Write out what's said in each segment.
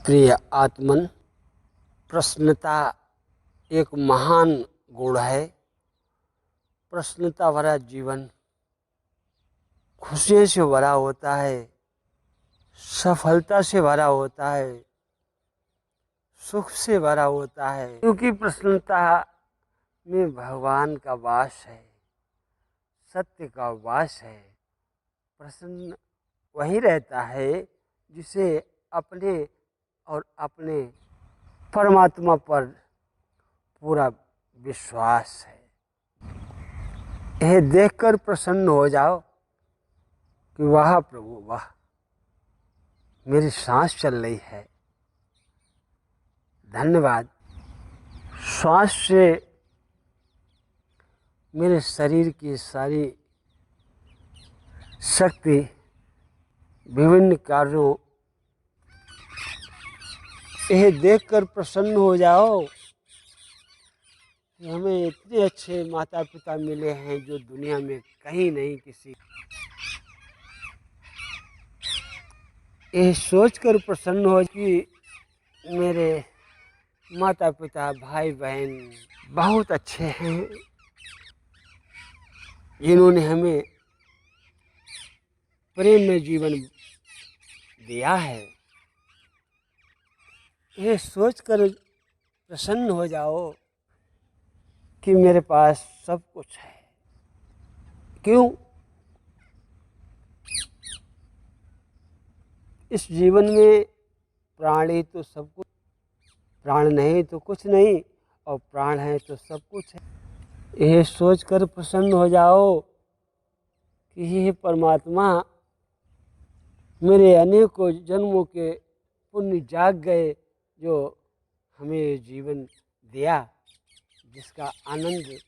प्रिय आत्मन, प्रसन्नता एक महान गुण है। प्रसन्नता भरा जीवन खुशियों से भरा होता है, सफलता से भरा होता है, सुख से भरा होता है, क्योंकि प्रसन्नता में भगवान का वास है, सत्य का वास है। प्रसन्न वही रहता है जिसे अपने और अपने परमात्मा पर पूरा विश्वास है। यह देखकर प्रसन्न हो जाओ कि वाह प्रभु वाह, मेरी सांस चल रही है, धन्यवाद। श्वास से मेरे शरीर की सारी शक्ति विभिन्न कार्यों, यह देखकर प्रसन्न हो जाओ कि हमें इतने अच्छे माता पिता मिले हैं जो दुनिया में कहीं नहीं किसी। यह सोचकर प्रसन्न हो कि मेरे माता पिता भाई बहन बहुत अच्छे हैं, जिन्होंने हमें प्रेम में जीवन दिया है। यह सोचकर प्रसन्न हो जाओ कि मेरे पास सब कुछ है। क्यों? इस जीवन में प्राणी तो सब कुछ, प्राण नहीं तो कुछ नहीं, और प्राण है तो सब कुछ है। यह सोचकर प्रसन्न हो जाओ कि ये परमात्मा मेरे अनेकों जन्मों के पुण्य जाग गए, जो हमें जीवन दिया, जिसका आनंद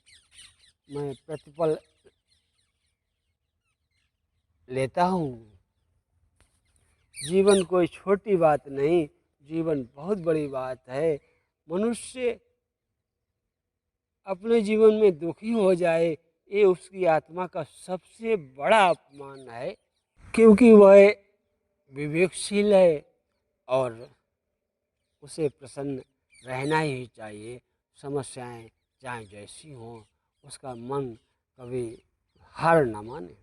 मैं प्रतिपल लेता हूँ। जीवन कोई छोटी बात नहीं, जीवन बहुत बड़ी बात है। मनुष्य अपने जीवन में दुखी हो जाए, ये उसकी आत्मा का सबसे बड़ा अपमान है, क्योंकि वह विवेकशील है और उसे प्रसन्न रहना ही चाहिए। समस्याएं चाहे जैसी हों, उसका मन कभी हार न माने।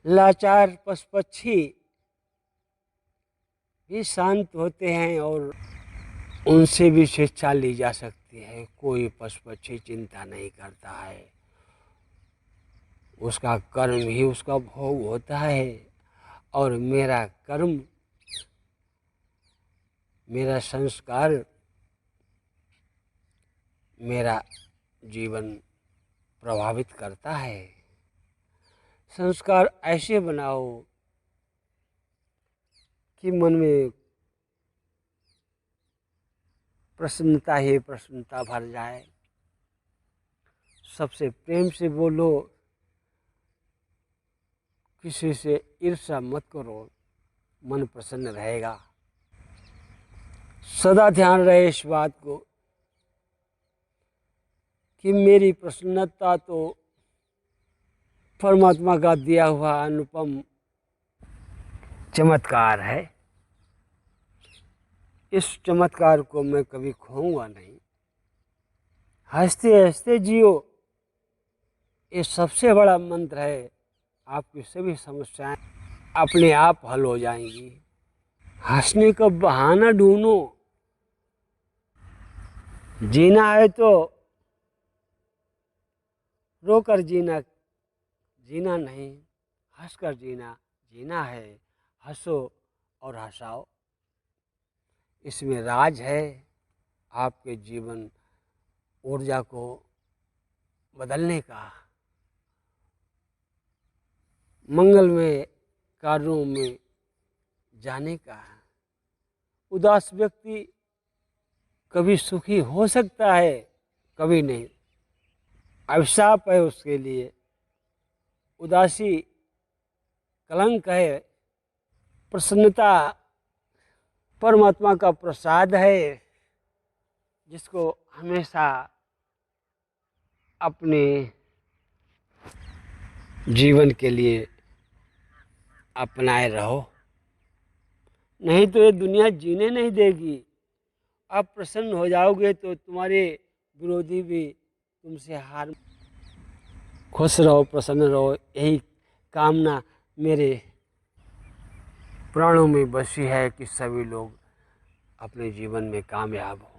लाचार पशु पक्षी भी शांत होते हैं और उनसे भी शिक्षा ली जा सकती है। कोई पशु पक्षी चिंता नहीं करता है, उसका कर्म ही उसका भोग होता है, और मेरा कर्म, मेरा संस्कार मेरा जीवन प्रभावित करता है। संस्कार ऐसे बनाओ कि मन में प्रसन्नता ही प्रसन्नता भर जाए। सबसे प्रेम से बोलो, किसी से ईर्ष्या मत करो, मन प्रसन्न रहेगा। सदा ध्यान रहे इस बात को कि मेरी प्रसन्नता तो परमात्मा का दिया हुआ अनुपम चमत्कार है। इस चमत्कार को मैं कभी खोऊंगा नहीं। हंसते हंसते जियो, ये सबसे बड़ा मंत्र है। आपकी सभी समस्याएं अपने आप हल हो जाएंगी। हंसने का बहाना ढूंढो। जीना है तो रोकर जीना, जीना नहीं, हंसकर जीना जीना है। हंसो और हंसाओ, इसमें राज है आपके जीवन ऊर्जा को बदलने का, मंगलमय कार्यों में जाने का। उदास व्यक्ति कभी सुखी हो सकता है, कभी नहीं। अभिशाप है उसके लिए। उदासी कलंक है। प्रसन्नता परमात्मा का प्रसाद है, जिसको हमेशा अपने जीवन के लिए अपनाए रहो। नहीं तो ये दुनिया जीने नहीं देगी। आप प्रसन्न हो जाओगे तो तुम्हारे विरोधी भी तुमसे हार। खुश रहो, प्रसन्न रहो, यही कामना मेरे प्राणों में बसी है कि सभी लोग अपने जीवन में कामयाब हो।